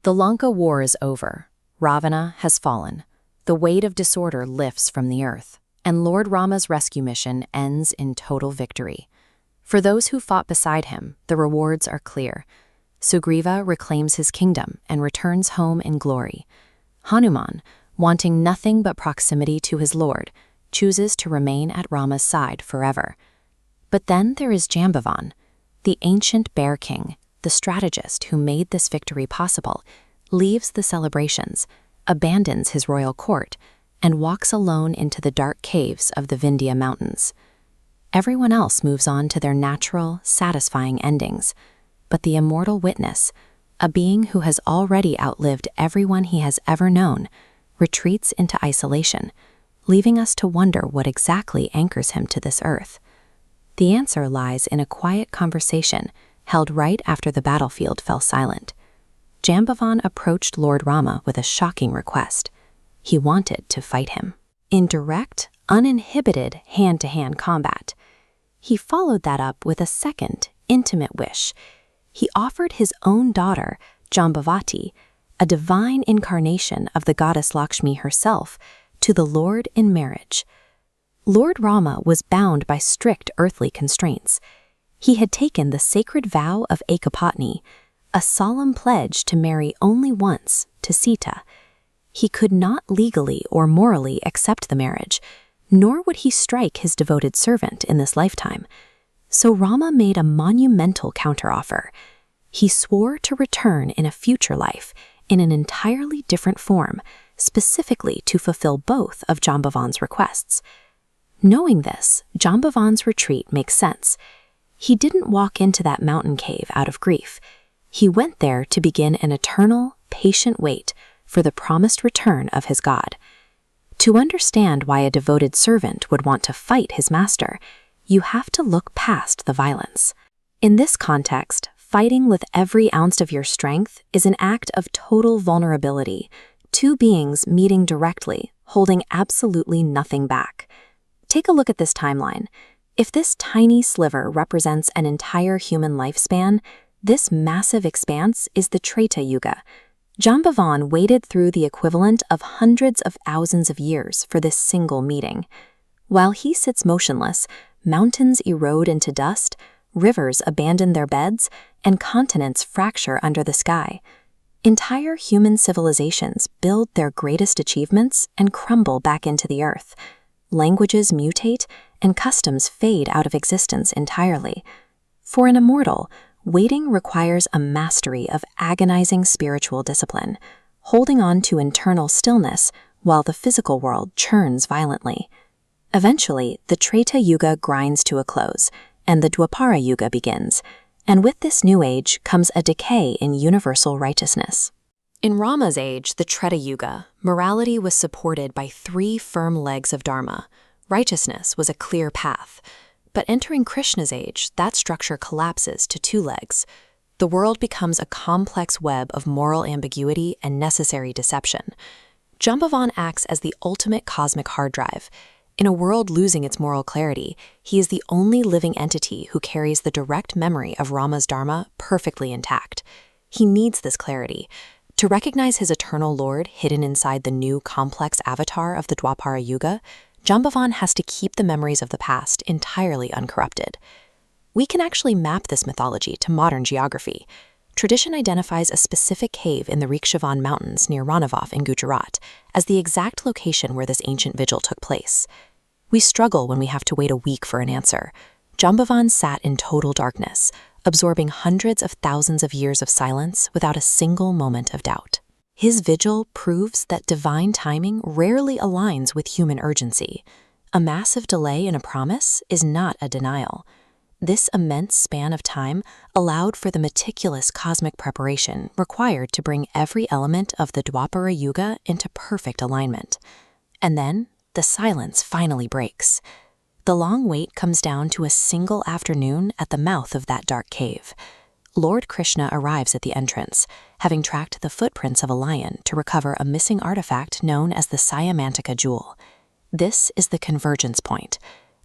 The Lanka War is over. Ravana has fallen. The weight of disorder lifts from the earth, and Lord Rama's rescue mission ends in total victory. For those who fought beside him, the rewards are clear. Sugriva reclaims his kingdom and returns home in glory. Hanuman, wanting nothing but proximity to his lord, chooses to remain at Rama's side forever. But then there is Jambavan, the ancient bear king, the strategist who made this victory possible, leaves the celebrations, abandons his royal court, and walks alone into the dark caves of the Vindhya mountains. Everyone else moves on to their natural, satisfying endings, but the immortal witness, a being who has already outlived everyone he has ever known, retreats into isolation, leaving us to wonder what exactly anchors him to this earth. The answer lies in a quiet conversation held right after the battlefield fell silent. Jambavan approached Lord Rama with a shocking request. He wanted to fight him in direct, uninhibited hand-to-hand combat. He followed that up with a second, intimate wish. He offered his own daughter, Jambavati, a divine incarnation of the Goddess Lakshmi herself, to the Lord in marriage. Lord Rama was bound by strict earthly constraints. He had taken the sacred vow of Ekapatni, a solemn pledge to marry only once to Sita. He could not legally or morally accept the marriage, nor would he strike his devoted servant in this lifetime. So Rama made a monumental counteroffer. He swore to return in a future life in an entirely different form, specifically to fulfill both of Jambavan's requests. Knowing this, Jambavan's retreat makes sense. He didn't walk into that mountain cave out of grief. He went there to begin an eternal, patient wait for the promised return of his God. To understand why a devoted servant would want to fight his master, you have to look past the violence. In this context, fighting with every ounce of your strength is an act of total vulnerability, two beings meeting directly, holding absolutely nothing back. Take a look at this timeline. If this tiny sliver represents an entire human lifespan, this massive expanse is the Treta Yuga. Jambavan waited through the equivalent of hundreds of thousands of years for this single meeting. While he sits motionless, mountains erode into dust, rivers abandon their beds, and continents fracture under the sky. Entire human civilizations build their greatest achievements and crumble back into the earth. Languages mutate, and customs fade out of existence entirely. For an immortal, waiting requires a mastery of agonizing spiritual discipline, holding on to internal stillness while the physical world churns violently. Eventually, the Treta Yuga grinds to a close, and the Dwapara Yuga begins, and with this new age comes a decay in universal righteousness. In Rama's age, the Treta Yuga, morality was supported by three firm legs of Dharma. Righteousness was a clear path. But entering Krishna's age, that structure collapses to two legs. The world becomes a complex web of moral ambiguity and necessary deception. Jambavan acts as the ultimate cosmic hard drive. In a world losing its moral clarity, he is the only living entity who carries the direct memory of Rama's Dharma perfectly intact. He needs this clarity. To recognize his eternal Lord hidden inside the new complex avatar of the Dwapara Yuga, Jambavan has to keep the memories of the past entirely uncorrupted. We can actually map this mythology to modern geography. Tradition identifies a specific cave in the Rikshavan Mountains near Ranavaf in Gujarat as the exact location where this ancient vigil took place. We struggle when we have to wait a week for an answer. Jambavan sat in total darkness, absorbing hundreds of thousands of years of silence without a single moment of doubt. His vigil proves that divine timing rarely aligns with human urgency. A massive delay in a promise is not a denial. This immense span of time allowed for the meticulous cosmic preparation required to bring every element of the Dwapara Yuga into perfect alignment. And then, the silence finally breaks. The long wait comes down to a single afternoon at the mouth of that dark cave. Lord Krishna arrives at the entrance, having tracked the footprints of a lion to recover a missing artifact known as the Syamantika jewel. This is the convergence point.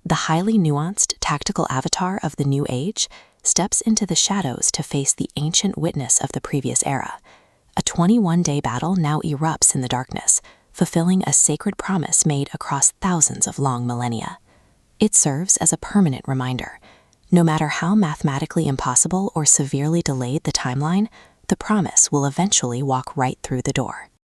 The highly nuanced, tactical avatar of the new age steps into the shadows to face the ancient witness of the previous era. A 21-day battle now erupts in the darkness, fulfilling a sacred promise made across thousands of long millennia. It serves as a permanent reminder. No matter how mathematically impossible or severely delayed the timeline, the promise will eventually walk right through the door.